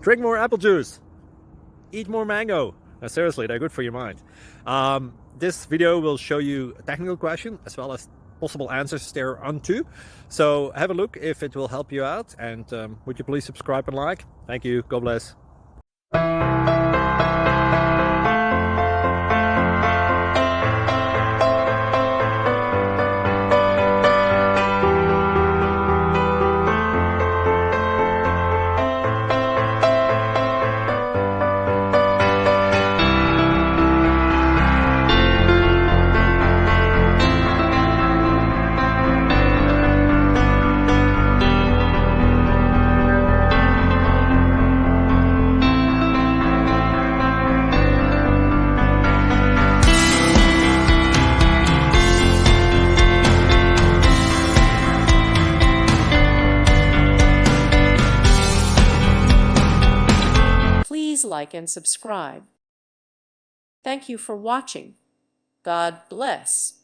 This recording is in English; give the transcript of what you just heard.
Drink more apple juice. Eat more mango. No, seriously, they're good for your mind. This video will show you a technical question as well as possible answers thereunto. So have a look if it will help you out, and would you please subscribe and like? Thank you. God bless. Please like and subscribe. Thank you for watching. God bless.